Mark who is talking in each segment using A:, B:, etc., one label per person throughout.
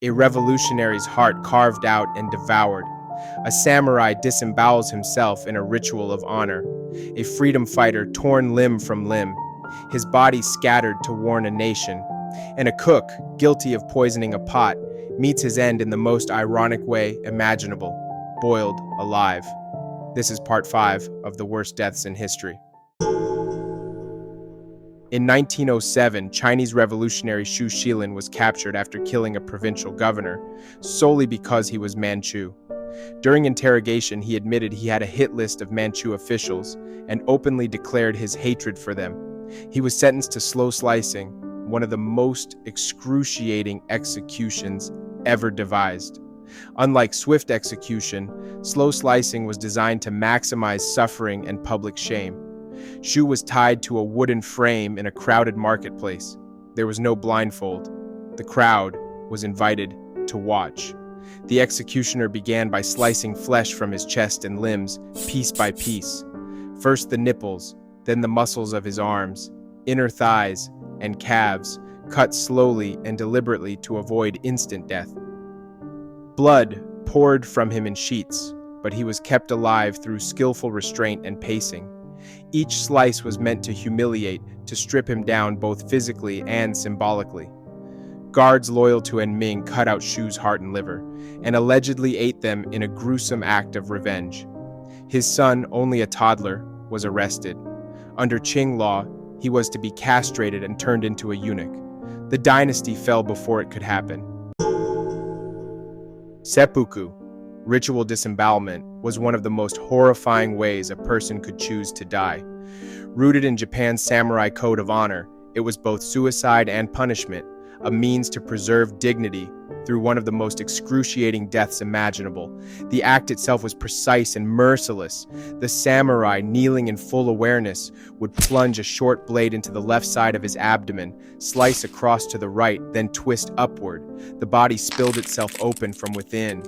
A: A revolutionary's heart carved out and devoured. A samurai disembowels himself in a ritual of honor. A freedom fighter torn limb from limb, his body scattered to warn a nation. And a cook, guilty of poisoning a pot, meets his end in the most ironic way imaginable, boiled alive. This is part 5 of the worst deaths in history. In 1907, Chinese revolutionary Xu Shilin was captured after killing a provincial governor, solely because he was Manchu. During interrogation, he admitted he had a hit list of Manchu officials and openly declared his hatred for them. He was sentenced to slow slicing, one of the most excruciating executions ever devised. Unlike swift execution, slow slicing was designed to maximize suffering and public shame. Xu was tied to a wooden frame in a crowded marketplace. There was no blindfold. The crowd was invited to watch. The executioner began by slicing flesh from his chest and limbs, piece by piece. First the nipples, then the muscles of his arms, inner thighs, and calves, cut slowly and deliberately to avoid instant death. Blood poured from him in sheets, but he was kept alive through skillful restraint and pacing. Each slice was meant to humiliate, to strip him down both physically and symbolically. Guards loyal to Enming cut out Xu's heart and liver, and allegedly ate them in a gruesome act of revenge. His son, only a toddler, was arrested. Under Qing law, he was to be castrated and turned into a eunuch. The dynasty fell before it could happen. Seppuku, ritual disembowelment, was one of the most horrifying ways a person could choose to die. Rooted in Japan's samurai code of honor, it was both suicide and punishment, a means to preserve dignity through one of the most excruciating deaths imaginable. The act itself was precise and merciless. The samurai, kneeling in full awareness, would plunge a short blade into the left side of his abdomen, slice across to the right, then twist upward. The body spilled itself open from within.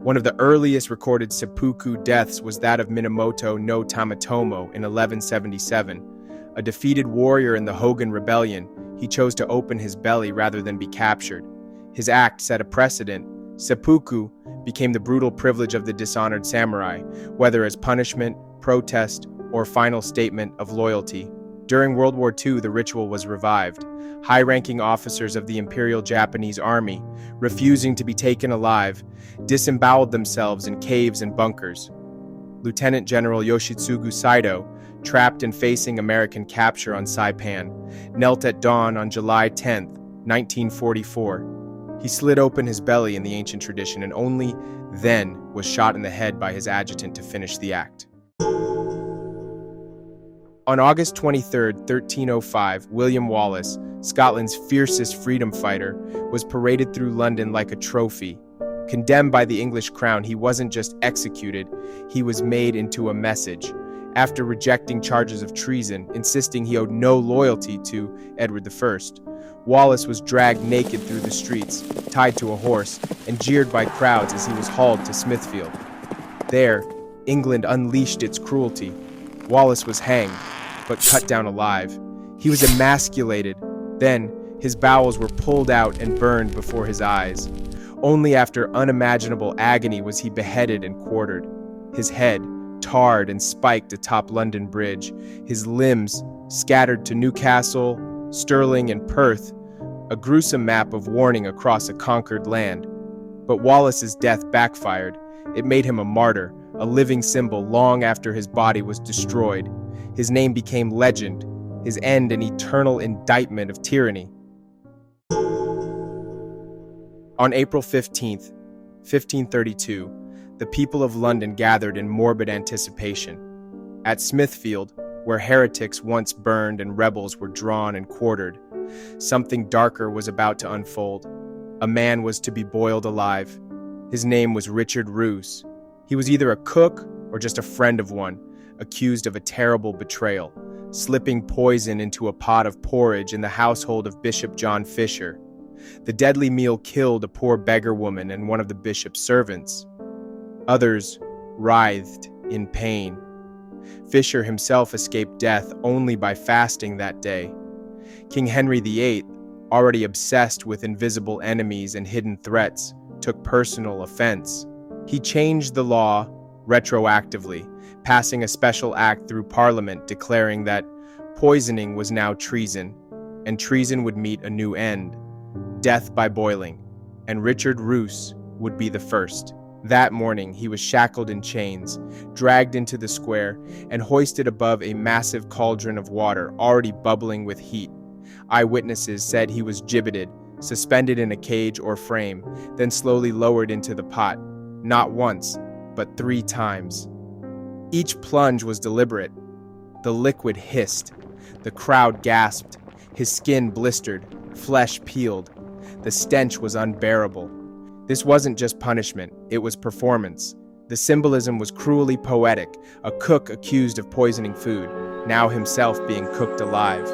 A: One of the earliest recorded seppuku deaths was that of Minamoto no Tamatomo in 1177. A defeated warrior in the Hogan Rebellion, he chose to open his belly rather than be captured. His act set a precedent. Seppuku became the brutal privilege of the dishonored samurai, whether as punishment, protest, or final statement of loyalty. During World War II, the ritual was revived. High-ranking officers of the Imperial Japanese Army, refusing to be taken alive, disemboweled themselves in caves and bunkers. Lieutenant General Yoshitsugu Saito, trapped and facing American capture on Saipan, knelt at dawn on July 10, 1944. He slit open his belly in the ancient tradition and only then was shot in the head by his adjutant to finish the act. On August 23, 1305, William Wallace, Scotland's fiercest freedom fighter, was paraded through London like a trophy. Condemned by the English crown, he wasn't just executed, he was made into a message. After rejecting charges of treason, insisting he owed no loyalty to Edward I, Wallace was dragged naked through the streets, tied to a horse, and jeered by crowds as he was hauled to Smithfield. There, England unleashed its cruelty. Wallace was hanged, but cut down alive. He was emasculated. Then, his bowels were pulled out and burned before his eyes. Only after unimaginable agony was he beheaded and quartered. His head, tarred and spiked atop London Bridge, his limbs scattered to Newcastle, Stirling, and Perth, a gruesome map of warning across a conquered land. But Wallace's death backfired. It made him a martyr, a living symbol long after his body was destroyed. His name became legend, his end an eternal indictment of tyranny. On April 15, 1532, the people of London gathered in morbid anticipation. At Smithfield, where heretics once burned and rebels were drawn and quartered, something darker was about to unfold. A man was to be boiled alive. His name was Richard Roos. He was either a cook or just a friend of one, accused of a terrible betrayal, slipping poison into a pot of porridge in the household of Bishop John Fisher. The deadly meal killed a poor beggar woman and one of the bishop's servants. Others writhed in pain. Fisher himself escaped death only by fasting that day. King Henry VIII, already obsessed with invisible enemies and hidden threats, took personal offense. He changed the law retroactively, passing a special act through Parliament declaring that poisoning was now treason, and treason would meet a new end, death by boiling, and Richard Roos would be the first. That morning, he was shackled in chains, dragged into the square, and hoisted above a massive cauldron of water already bubbling with heat. Eyewitnesses said he was gibbeted, suspended in a cage or frame, then slowly lowered into the pot, not once, but 3 times. Each plunge was deliberate. The liquid hissed. The crowd gasped. His skin blistered, flesh peeled. The stench was unbearable. This wasn't just punishment, it was performance. The symbolism was cruelly poetic, a cook accused of poisoning food, now himself being cooked alive.